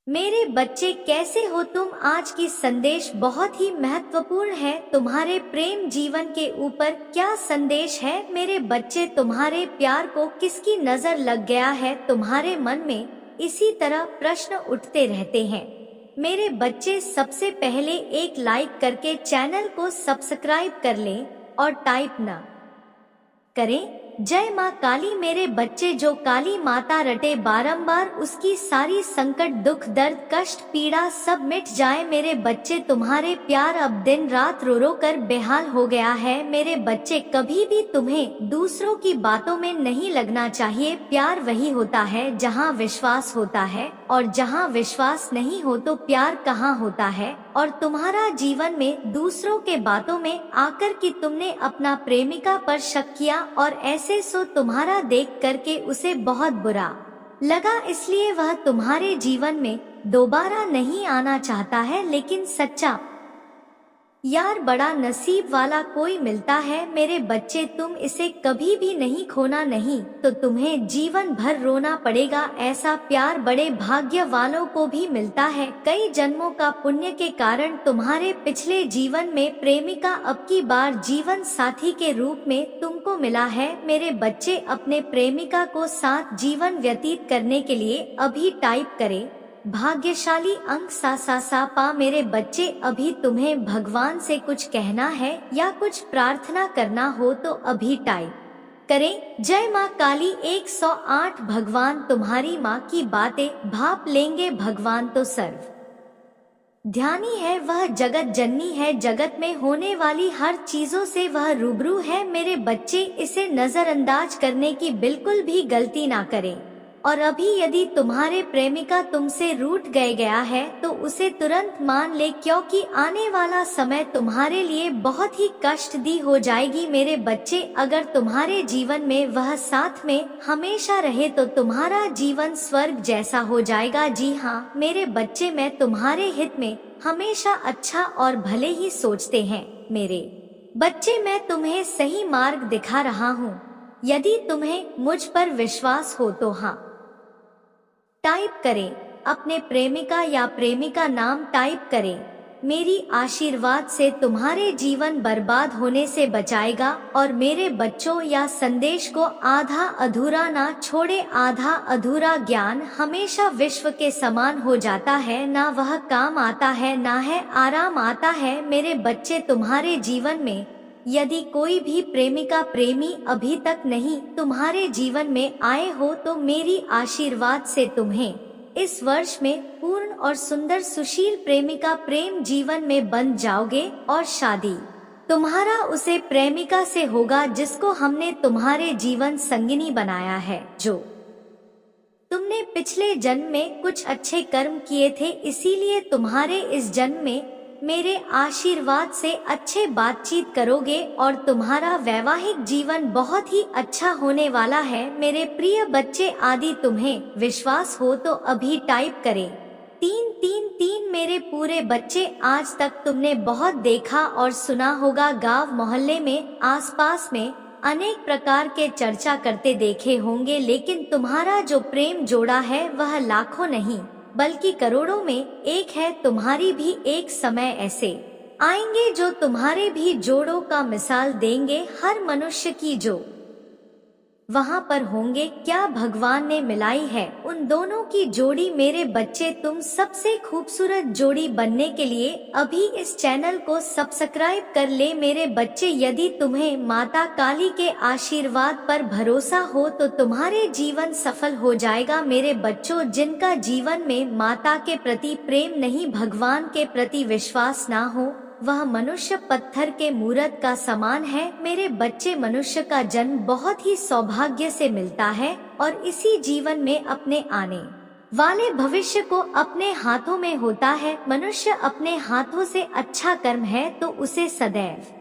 मेरे बच्चे कैसे हो तुम। आज की संदेश बहुत ही महत्वपूर्ण है। तुम्हारे प्रेम जीवन के ऊपर क्या संदेश है मेरे बच्चे। तुम्हारे प्यार को किसकी नजर लग गया है। तुम्हारे मन में इसी तरह प्रश्न उठते रहते हैं मेरे बच्चे। सबसे पहले एक लाइक करके चैनल को सब्सक्राइब कर लें और टाइप न करें जय माँ काली। मेरे बच्चे जो काली माता रटे बारंबार उसकी सारी संकट दुख दर्द कष्ट पीड़ा सब मिट जाए। मेरे बच्चे तुम्हारे प्यार अब दिन रात रो रो कर बेहाल हो गया है। मेरे बच्चे कभी भी तुम्हें दूसरों की बातों में नहीं लगना चाहिए। प्यार वही होता है जहाँ विश्वास होता है, और जहाँ विश्वास नहीं हो तो प्यार कहाँ होता है। और तुम्हारा जीवन में दूसरों के बातों में आकर कि तुमने अपना प्रेमिका पर शक किया और ऐसे सो तुम्हारा देख करके उसे बहुत बुरा लगा, इसलिए वह तुम्हारे जीवन में दोबारा नहीं आना चाहता है। लेकिन सच्चा यार बड़ा नसीब वाला कोई मिलता है मेरे बच्चे। तुम इसे कभी भी नहीं खोना, नहीं तो तुम्हें जीवन भर रोना पड़ेगा। ऐसा प्यार बड़े भाग्य वालों को भी मिलता है। कई जन्मों का पुण्य के कारण तुम्हारे पिछले जीवन में प्रेमिका अब की बार जीवन साथी के रूप में तुमको मिला है। मेरे बच्चे अपने प्रेमिका को साथ जीवन व्यतीत करने के लिए अभी टाइप करें भाग्यशाली अंक सा सा सा पा। मेरे बच्चे अभी तुम्हें भगवान से कुछ कहना है या कुछ प्रार्थना करना हो तो अभी टाइप करें जय माँ काली 108। भगवान तुम्हारी माँ की बातें भाप लेंगे। भगवान तो सर्व ध्यानी है, वह जगत जननी है। जगत में होने वाली हर चीजों से वह रूबरू है। मेरे बच्चे इसे नजरअंदाज करने की बिल्कुल भी गलती ना करें। और अभी यदि तुम्हारे प्रेमिका तुमसे रूठ गया है तो उसे तुरंत मान ले, क्योंकि आने वाला समय तुम्हारे लिए बहुत ही कष्टदी हो जाएगी। मेरे बच्चे अगर तुम्हारे जीवन में वह साथ में हमेशा रहे तो तुम्हारा जीवन स्वर्ग जैसा हो जाएगा। जी हाँ मेरे बच्चे, मैं तुम्हारे हित में हमेशा अच्छा और भले ही सोचते हैं मेरे बच्चे। मैं तुम्हें सही मार्ग दिखा रहा हूँ। यदि तुम्हें मुझ पर विश्वास हो तो हाँ टाइप करें। अपने प्रेमिका या प्रेमिका नाम टाइप करें। मेरी आशीर्वाद से तुम्हारे जीवन बर्बाद होने से बचाएगा। और मेरे बच्चों या संदेश को आधा अधूरा ना छोड़े। आधा अधूरा ज्ञान हमेशा विश्व के समान हो जाता है, ना वह काम आता है ना है आराम आता है। मेरे बच्चे तुम्हारे जीवन में यदि कोई भी प्रेमिका प्रेमी अभी तक नहीं तुम्हारे जीवन में आए हो तो मेरी आशीर्वाद से तुम्हें इस वर्ष में पूर्ण और सुंदर सुशील प्रेमिका प्रेम जीवन में बन जाओगे। और शादी तुम्हारा उसे प्रेमिका से होगा जिसको हमने तुम्हारे जीवन संगिनी बनाया है, जो तुमने पिछले जन्म में कुछ अच्छे कर्म किए थे, इसीलिए तुम्हारे इस जन्म में मेरे आशीर्वाद से अच्छे बातचीत करोगे और तुम्हारा वैवाहिक जीवन बहुत ही अच्छा होने वाला है। मेरे प्रिय बच्चे, आदि तुम्हें विश्वास हो तो अभी टाइप करें 333। मेरे पूरे बच्चे, आज तक तुमने बहुत देखा और सुना होगा, गांव मोहल्ले में आसपास में अनेक प्रकार के चर्चा करते देखे होंगे, लेकिन तुम्हारा जो प्रेम जोड़ा है वह लाखों नहीं बल्कि करोड़ों में एक है। तुम्हारी भी एक समय ऐसे आएंगे जो तुम्हारे भी जोड़ों का मिसाल देंगे। हर मनुष्य की जो वहाँ पर होंगे, क्या भगवान ने मिलाई है उन दोनों की जोड़ी। मेरे बच्चे, तुम सबसे खूबसूरत जोड़ी बनने के लिए अभी इस चैनल को सब्सक्राइब कर ले। मेरे बच्चे, यदि तुम्हें माता काली के आशीर्वाद पर भरोसा हो तो तुम्हारे जीवन सफल हो जाएगा। मेरे बच्चों, जिनका जीवन में माता के प्रति प्रेम नहीं, भगवान के प्रति विश्वास ना हो, वह मनुष्य पत्थर के मूरत का समान है। मेरे बच्चे, मनुष्य का जन्म बहुत ही सौभाग्य से मिलता है और इसी जीवन में अपने आने वाले भविष्य को अपने हाथों में होता है। मनुष्य अपने हाथों से अच्छा कर्म है तो उसे सदैव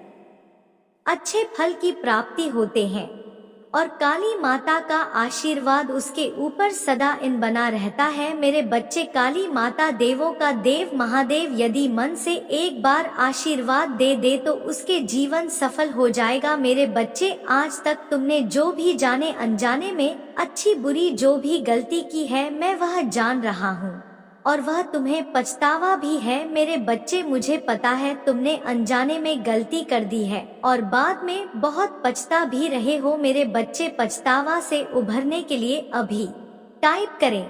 अच्छे फल की प्राप्ति होते हैं और काली माता का आशीर्वाद उसके ऊपर सदा इन बना रहता है। मेरे बच्चे, काली माता देवों का देव महादेव यदि मन से एक बार आशीर्वाद दे दे तो उसके जीवन सफल हो जाएगा। मेरे बच्चे, आज तक तुमने जो भी जाने अनजाने में अच्छी बुरी जो भी गलती की है, मैं वह जान रहा हूँ। और वह तुम्हें पछतावा भी है। मेरे बच्चे, मुझे पता है तुमने अनजाने में गलती कर दी है और बाद में बहुत पछता भी रहे हो। मेरे बच्चे, पछतावा से उभरने के लिए अभी टाइप करें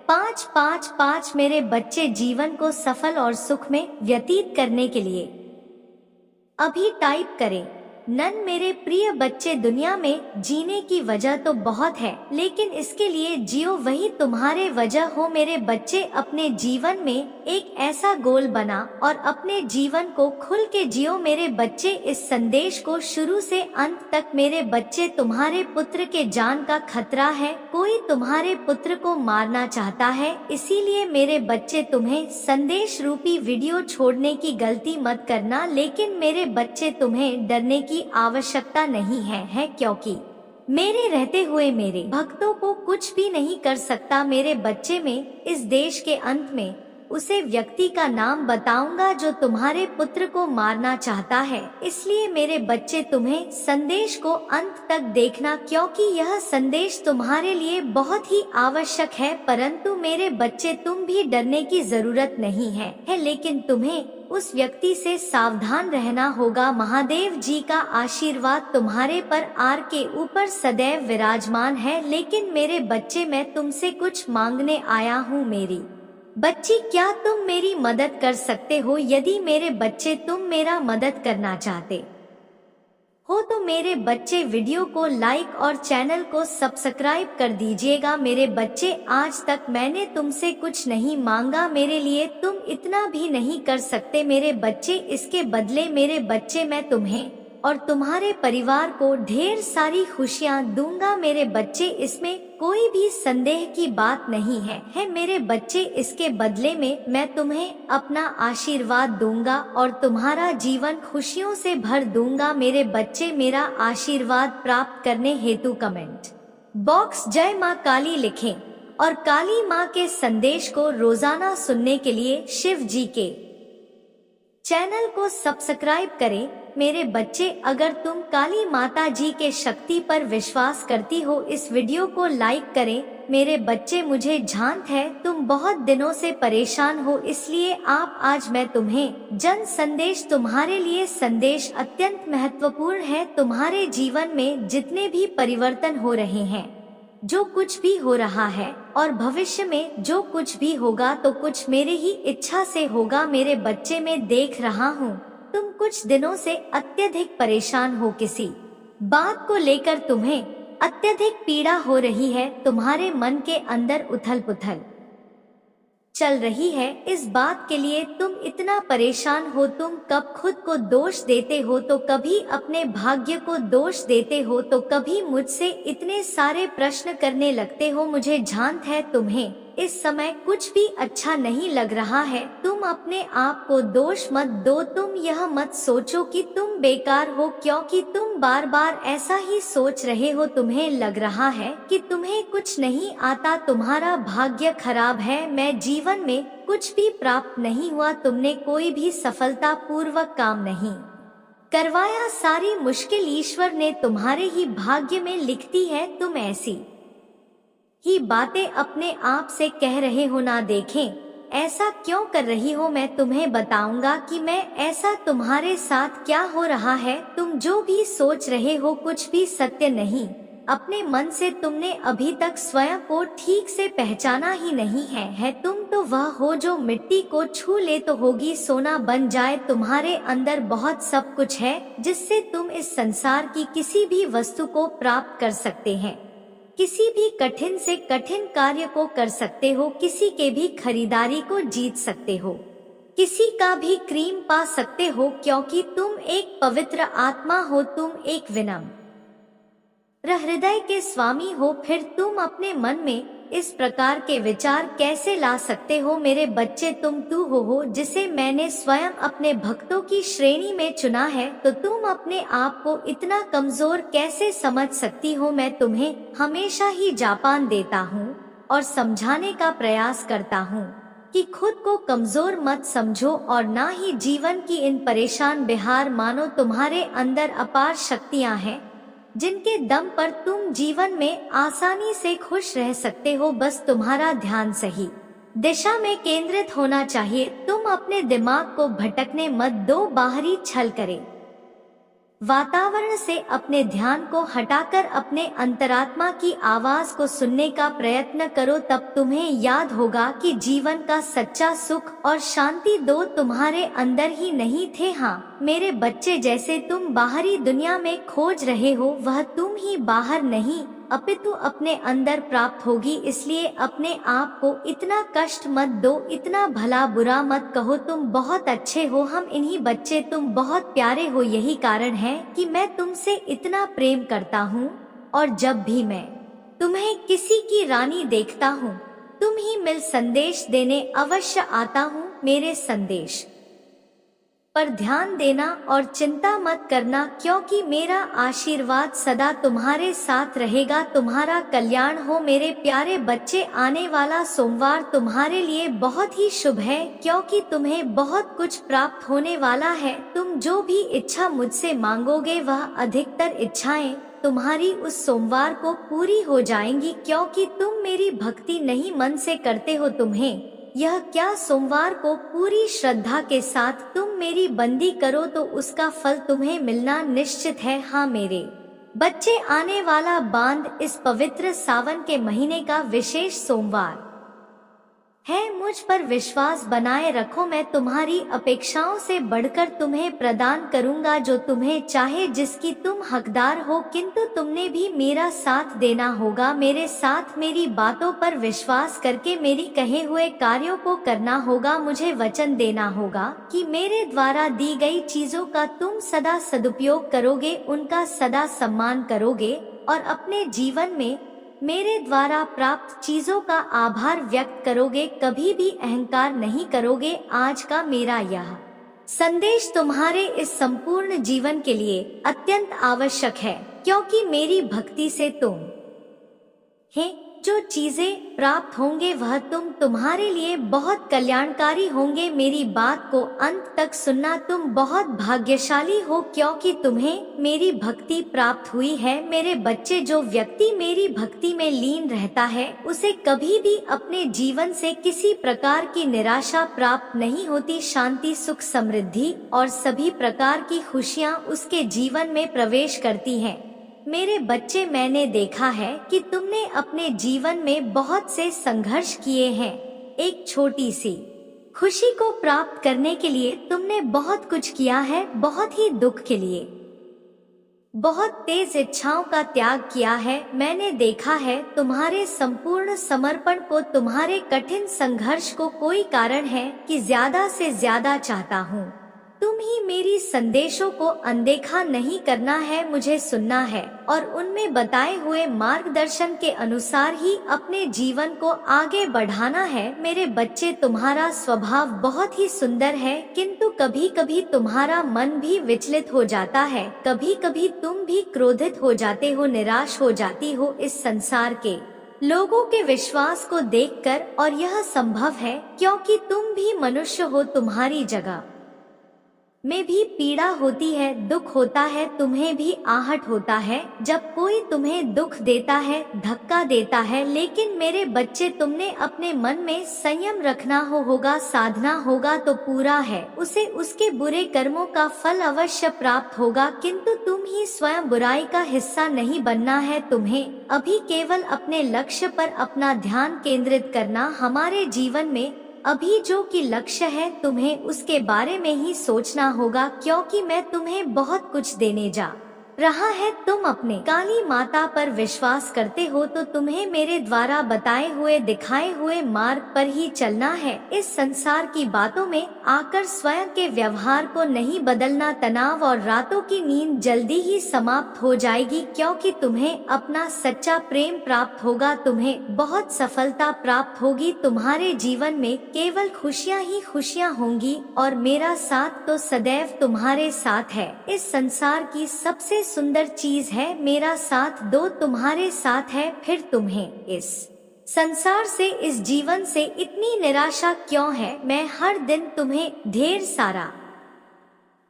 555। मेरे बच्चे, जीवन को सफल और सुख में व्यतीत करने के लिए अभी टाइप करें नन। मेरे प्रिय बच्चे, दुनिया में जीने की वजह तो बहुत है, लेकिन इसके लिए जियो, वही तुम्हारे वजह हो। मेरे बच्चे, अपने जीवन में एक ऐसा गोल बना और अपने जीवन को खुल के जियो। मेरे बच्चे, इस संदेश को शुरू से अंत तक, मेरे बच्चे, तुम्हारे पुत्र के जान का खतरा है। कोई तुम्हारे पुत्र को मारना चाहता है, इसीलिए मेरे बच्चे, तुम्हें संदेश रूपी वीडियो छोड़ने की गलती मत करना। लेकिन मेरे बच्चे, तुम्हें डरने की आवश्यकता नहीं है, क्योंकि मेरे रहते हुए मेरे भक्तों को कुछ भी नहीं कर सकता। मेरे बच्चे, में इस देश के अंत में उसे व्यक्ति का नाम बताऊंगा जो तुम्हारे पुत्र को मारना चाहता है। इसलिए मेरे बच्चे, तुम्हें संदेश को अंत तक देखना, क्योंकि यह संदेश तुम्हारे लिए बहुत ही आवश्यक है। परंतु मेरे बच्चे, तुम भी डरने की जरूरत नहीं है, लेकिन तुम्हें उस व्यक्ति से सावधान रहना होगा। महादेव जी का आशीर्वाद तुम्हारे पर आर के ऊपर सदैव विराजमान है। लेकिन मेरे बच्चे, मैं तुमसे कुछ मांगने आया हूँ। मेरी बच्ची, क्या तुम मेरी मदद कर सकते हो? यदि मेरे बच्चे तुम मेरा मदद करना चाहते हो तो मेरे बच्चे, वीडियो को लाइक और चैनल को सब्सक्राइब कर दीजिएगा। मेरे बच्चे, आज तक मैंने तुमसे कुछ नहीं मांगा, मेरे लिए तुम इतना भी नहीं कर सकते। मेरे बच्चे, इसके बदले मेरे बच्चे, मैं तुम्हें और तुम्हारे परिवार को ढेर सारी खुशियाँ दूंगा। मेरे बच्चे, इसमें कोई भी संदेह की बात नहीं है मेरे बच्चे। इसके बदले में मैं तुम्हें अपना आशीर्वाद दूंगा और तुम्हारा जीवन खुशियों से भर दूंगा। मेरे बच्चे, मेरा आशीर्वाद प्राप्त करने हेतु कमेंट बॉक्स जय माँ काली लिखें और काली माँ के संदेश को रोजाना सुनने के लिए शिव जी के चैनल को सब्सक्राइब करें। मेरे बच्चे, अगर तुम काली माता जी के शक्ति पर विश्वास करती हो, इस वीडियो को लाइक करें। मेरे बच्चे, मुझे झांत है तुम बहुत दिनों से परेशान हो, इसलिए आज मैं तुम्हें जन संदेश, तुम्हारे लिए संदेश अत्यंत महत्वपूर्ण है। तुम्हारे जीवन में जितने भी परिवर्तन हो रहे हैं, जो कुछ भी हो रहा है और भविष्य में जो कुछ भी होगा, तो कुछ मेरे ही इच्छा से होगा। मेरे बच्चे, मैं देख रहा हूँ तुम कुछ दिनों से अत्यधिक परेशान हो, किसी बात को लेकर तुम्हें अत्यधिक पीड़ा हो रही है। तुम्हारे मन के अंदर उथल पुथल चल रही है। इस बात के लिए तुम इतना परेशान हो, तुम कब खुद को दोष देते हो तो कभी अपने भाग्य को दोष देते हो, तो कभी मुझसे इतने सारे प्रश्न करने लगते हो। मुझे झांत है तुम्हें इस समय कुछ भी अच्छा नहीं लग रहा है। तुम अपने आप को दोष मत दो, तुम यह मत सोचो कि तुम बेकार हो, क्योंकि तुम बार बार ऐसा ही सोच रहे हो। तुम्हें लग रहा है कि तुम्हें कुछ नहीं आता, तुम्हारा भाग्य खराब है, मैं जीवन में कुछ भी प्राप्त नहीं हुआ, तुमने कोई भी सफलता पूर्वक काम नहीं करवाया, सारी मुश्किल ईश्वर ने तुम्हारे ही भाग्य में लिख दी है। तुम ऐसी ही बातें अपने आप से कह रहे हो ना। देखें ऐसा क्यों कर रही हो, मैं तुम्हें बताऊंगा कि मैं ऐसा तुम्हारे साथ क्या हो रहा है। तुम जो भी सोच रहे हो कुछ भी सत्य नहीं। अपने मन से तुमने अभी तक स्वयं को ठीक से पहचाना ही नहीं है। तुम तो वह हो जो मिट्टी को छू ले तो होगी सोना बन जाए। तुम्हारे अंदर बहुत सब कुछ है जिससे तुम इस संसार की किसी भी वस्तु को प्राप्त कर सकते हैं, किसी भी कठिन से कठिन कार्य को कर सकते हो, किसी के भी खरीदारी को जीत सकते हो, किसी का भी क्रीम पा सकते हो, क्योंकि तुम एक पवित्र आत्मा हो, तुम एक विनम्र हृदय के स्वामी हो। फिर तुम अपने मन में इस प्रकार के विचार कैसे ला सकते हो? मेरे बच्चे, तुम तू हो जिसे मैंने स्वयं अपने भक्तों की श्रेणी में चुना है, तो तुम अपने आप को इतना कमजोर कैसे समझ सकती हो? मैं तुम्हें हमेशा ही जापान देता हूँ और समझाने का प्रयास करता हूँ कि खुद को कमजोर मत समझो और ना ही जीवन की इन परेशान बिहार मानो। तुम्हारे अंदर अपार शक्तियाँ हैं जिनके दम पर तुम जीवन में आसानी से खुश रह सकते हो, बस तुम्हारा ध्यान सही दिशा में केंद्रित होना चाहिए। तुम अपने दिमाग को भटकने मत दो, बाहरी छल करे वातावरण से अपने ध्यान को हटाकर अपने अंतरात्मा की आवाज को सुनने का प्रयत्न करो। तब तुम्हें याद होगा कि जीवन का सच्चा सुख और शांति दो तुम्हारे अंदर ही नहीं थे। हाँ मेरे बच्चे, जैसे तुम बाहरी दुनिया में खोज रहे हो वह तुम ही बाहर नहीं अपितु अपने अंदर प्राप्त होगी। इसलिए अपने आप को इतना कष्ट मत दो, इतना भला बुरा मत कहो। तुम बहुत अच्छे हो, हम इन्हीं बच्चे, तुम बहुत प्यारे हो। यही कारण है कि मैं तुमसे इतना प्रेम करता हूँ और जब भी मैं तुम्हें किसी की रानी देखता हूँ तुम ही मिल संदेश देने अवश्य आता हूँ। मेरे संदेश पर ध्यान देना और चिंता मत करना, क्योंकि मेरा आशीर्वाद सदा तुम्हारे साथ रहेगा। तुम्हारा कल्याण हो मेरे प्यारे बच्चे। आने वाला सोमवार तुम्हारे लिए बहुत ही शुभ है, क्योंकि तुम्हें बहुत कुछ प्राप्त होने वाला है। तुम जो भी इच्छा मुझसे मांगोगे वह अधिकतर इच्छाएं तुम्हारी उस सोमवार को पूरी हो जाएंगी, क्योंकि तुम मेरी भक्ति नहीं मन से करते हो। तुम्हें यह क्या सोमवार को पूरी श्रद्धा के साथ तुम मेरी बंदी करो तो उसका फल तुम्हें मिलना निश्चित है। हाँ मेरे बच्चे, आने वाला बांध इस पवित्र सावन के महीने का विशेष सोमवार है। मुझ पर विश्वास बनाए रखो, मैं तुम्हारी अपेक्षाओं से बढ़कर तुम्हें प्रदान करूंगा जो तुम्हें चाहे, जिसकी तुम हकदार हो। किंतु तुमने भी मेरा साथ देना होगा, मेरे साथ मेरी बातों पर विश्वास करके मेरी कहे हुए कार्यों को करना होगा। मुझे वचन देना होगा कि मेरे द्वारा दी गई चीजों का तुम सदा सदुपयोग करोगे, उनका सदा सम्मान करोगे और अपने जीवन में मेरे द्वारा प्राप्त चीजों का आभार व्यक्त करोगे। कभी भी अहंकार नहीं करोगे। आज का मेरा यह संदेश तुम्हारे इस संपूर्ण जीवन के लिए अत्यंत आवश्यक है, क्योंकि मेरी भक्ति से तुम है जो चीजें प्राप्त होंगे वह तुम्हारे लिए बहुत कल्याणकारी होंगे। मेरी बात को अंत तक सुनना, तुम बहुत भाग्यशाली हो, क्योंकि तुम्हें मेरी भक्ति प्राप्त हुई है। मेरे बच्चे, जो व्यक्ति मेरी भक्ति में लीन रहता है उसे कभी भी अपने जीवन से किसी प्रकार की निराशा प्राप्त नहीं होती। शांति, सुख, समृद्धि और सभी प्रकार की खुशियाँ उसके जीवन में प्रवेश करती हैं। मेरे बच्चे, मैंने देखा है कि तुमने अपने जीवन में बहुत से संघर्ष किए हैं। एक छोटी सी खुशी को प्राप्त करने के लिए तुमने बहुत कुछ किया है, बहुत ही दुख के लिए बहुत तेज इच्छाओं का त्याग किया है। मैंने देखा है तुम्हारे संपूर्ण समर्पण को, तुम्हारे कठिन संघर्ष को कोई कारण है कि ज्यादा से ज्यादा चाहता हूँ। तुम ही मेरी संदेशों को अनदेखा नहीं करना है, मुझे सुनना है और उनमें बताए हुए मार्गदर्शन के अनुसार ही अपने जीवन को आगे बढ़ाना है। मेरे बच्चे, तुम्हारा स्वभाव बहुत ही सुंदर है, किंतु कभी कभी तुम्हारा मन भी विचलित हो जाता है। कभी कभी तुम भी क्रोधित हो जाते हो, निराश हो जाती हो इस संसार के लोगों के विश्वास को देखकर, और यह संभव है क्योंकि तुम भी मनुष्य हो। तुम्हारी जगह में भी पीड़ा होती है, दुख होता है, तुम्हें भी आहट होता है जब कोई तुम्हें दुख देता है, धक्का देता है। लेकिन मेरे बच्चे, तुमने अपने मन में संयम रखना होगा, साधना होगा तो पूरा है, उसे उसके बुरे कर्मों का फल अवश्य प्राप्त होगा। किंतु तुम ही स्वयं बुराई का हिस्सा नहीं बनना है। तुम्हें अभी केवल अपने लक्ष्य पर अपना ध्यान केंद्रित करना। हमारे जीवन में अभी जो कि लक्ष्य है, तुम्हें उसके बारे में ही सोचना होगा, क्योंकि मैं तुम्हें बहुत कुछ देने जा रहा है। तुम अपने काली माता पर विश्वास करते हो तो तुम्हें मेरे द्वारा बताए हुए दिखाए हुए मार्ग पर ही चलना है। इस संसार की बातों में आकर स्वयं के व्यवहार को नहीं बदलना। तनाव और रातों की नींद जल्दी ही समाप्त हो जाएगी, क्योंकि तुम्हें अपना सच्चा प्रेम प्राप्त होगा। तुम्हें बहुत सफलता प्राप्त होगी। तुम्हारे जीवन में केवल खुशियाँ ही खुशियाँ होंगी और मेरा साथ तो सदैव तुम्हारे साथ है। इस संसार की सबसे सुंदर चीज है मेरा साथ, दो तुम्हारे साथ है। फिर तुम्हें इस संसार से, इस जीवन से इतनी निराशा क्यों है? मैं हर दिन तुम्हें ढेर सारा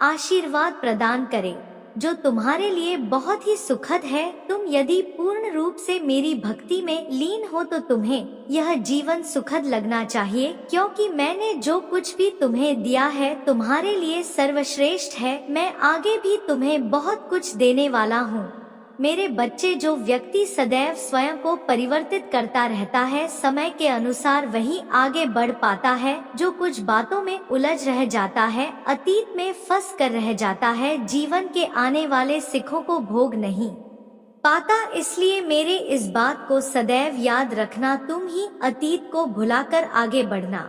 आशीर्वाद प्रदान करे। जो तुम्हारे लिए बहुत ही सुखद है। तुम यदि पूर्ण रूप से मेरी भक्ति में लीन हो तो तुम्हें यह जीवन सुखद लगना चाहिए, क्योंकि मैंने जो कुछ भी तुम्हें दिया है तुम्हारे लिए सर्वश्रेष्ठ है। मैं आगे भी तुम्हें बहुत कुछ देने वाला हूँ। मेरे बच्चे, जो व्यक्ति सदैव स्वयं को परिवर्तित करता रहता है, समय के अनुसार वही आगे बढ़ पाता है। जो कुछ बातों में उलझ रह जाता है, अतीत में फंस कर रह जाता है, जीवन के आने वाले सुखों को भोग नहीं पाता। इसलिए मेरे इस बात को सदैव याद रखना, तुम ही अतीत को भुलाकर आगे बढ़ना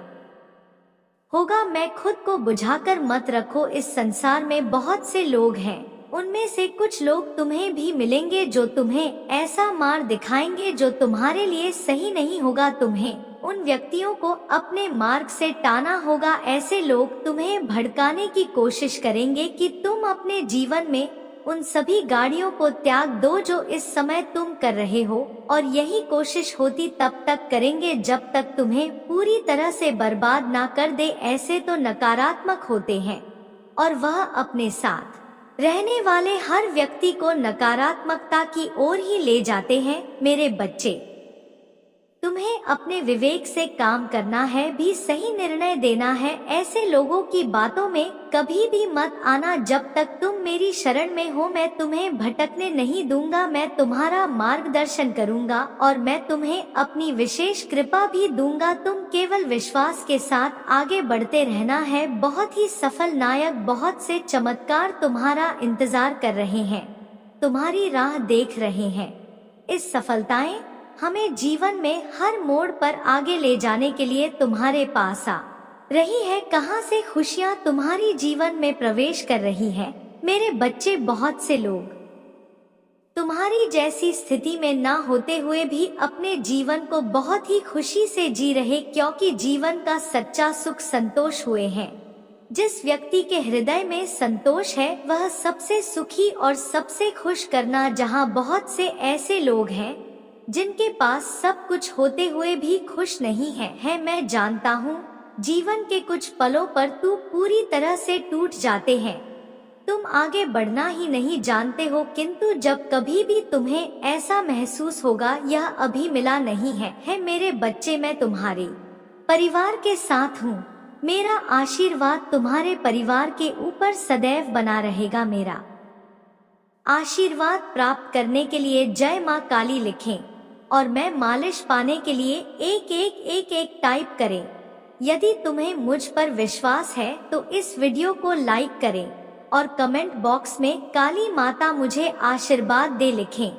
होगा। मैं खुद को बुझाकर मत रखो। इस संसार में बहुत से लोग हैं, उनमें से कुछ लोग तुम्हें भी मिलेंगे जो तुम्हें ऐसा मार्ग दिखाएंगे जो तुम्हारे लिए सही नहीं होगा। तुम्हें उन व्यक्तियों को अपने मार्ग से टाना होगा। ऐसे लोग तुम्हें भड़काने की कोशिश करेंगे कि तुम अपने जीवन में उन सभी गाड़ियों को त्याग दो जो इस समय तुम कर रहे हो, और यही कोशिश होती तब तक करेंगे जब तक तुम्हें पूरी तरह से बर्बाद ना कर दे। ऐसे तो नकारात्मक होते हैं और वह अपने साथ रहने वाले हर व्यक्ति को नकारात्मकता की ओर ही ले जाते हैं। मेरे बच्चे, तुम्हें अपने विवेक से काम करना है, भी सही निर्णय देना है। ऐसे लोगों की बातों में कभी भी मत आना। जब तक तुम मेरी शरण में हो मैं तुम्हें भटकने नहीं दूंगा। मैं तुम्हारा मार्गदर्शन करूंगा और मैं तुम्हें अपनी विशेष कृपा भी दूंगा। तुम केवल विश्वास के साथ आगे बढ़ते रहना है। बहुत ही सफल नायक, बहुत से चमत्कार तुम्हारा इंतजार कर रहे हैं, तुम्हारी राह देख रहे हैं। इस सफलताएं हमें जीवन में हर मोड़ पर आगे ले जाने के लिए तुम्हारे पास आ रही है। कहां से खुशियां तुम्हारी जीवन में प्रवेश कर रही है। मेरे बच्चे, बहुत से लोग तुम्हारी जैसी स्थिति में ना होते हुए भी अपने जीवन को बहुत ही खुशी से जी रहे, क्योंकि जीवन का सच्चा सुख संतोष हुए हैं। जिस व्यक्ति के हृदय में संतोष है वह सबसे सुखी और सबसे खुश करना। जहां बहुत से ऐसे लोग हैं जिनके पास सब कुछ होते हुए भी खुश नहीं है। मैं जानता हूँ जीवन के कुछ पलों पर तू पूरी तरह से टूट जाते हैं, तुम आगे बढ़ना ही नहीं जानते हो, किंतु जब कभी भी तुम्हें ऐसा महसूस होगा यह अभी मिला नहीं है। मेरे बच्चे, मैं तुम्हारे परिवार के साथ हूँ। मेरा आशीर्वाद तुम्हारे परिवार के ऊपर सदैव बना रहेगा। मेरा आशीर्वाद प्राप्त करने के लिए जय माँ काली लिखें और मैं मालिश पाने के लिए 1111 टाइप करें। यदि तुम्हें मुझ पर विश्वास है तो इस वीडियो को लाइक करें और कमेंट बॉक्स में काली माता मुझे आशीर्वाद दे लिखें,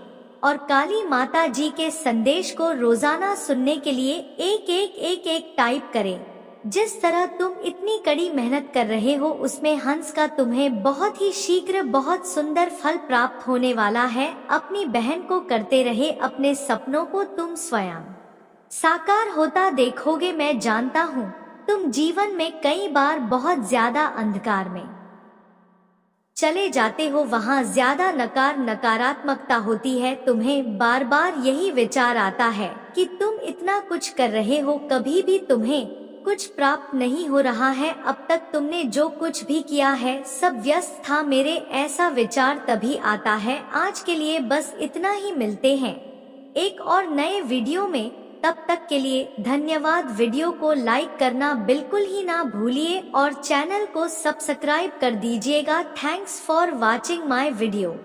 और काली माता जी के संदेश को रोजाना सुनने के लिए 1111 टाइप करें। जिस तरह तुम इतनी कड़ी मेहनत कर रहे हो उसमें हंस का तुम्हें बहुत ही शीघ्र बहुत सुंदर फल प्राप्त होने वाला है। अपनी बहन को करते रहे, अपने सपनों को तुम स्वयं साकार होता देखोगे। मैं जानता हूँ तुम जीवन में कई बार बहुत ज्यादा अंधकार में चले जाते हो, वहाँ ज्यादा नकारात्मकता होती है। तुम्हें बार बार यही विचार आता है कि तुम इतना कुछ कर रहे हो, कभी भी तुम्हें कुछ प्राप्त नहीं हो रहा है। अब तक तुमने जो कुछ भी किया है सब व्यस्त था। मेरे ऐसा विचार तभी आता है। आज के लिए बस इतना ही, मिलते हैं एक और नए वीडियो में। तब तक के लिए धन्यवाद। वीडियो को लाइक करना बिल्कुल ही ना भूलिए और चैनल को सब्सक्राइब कर दीजिएगा। Thanks for watching my video.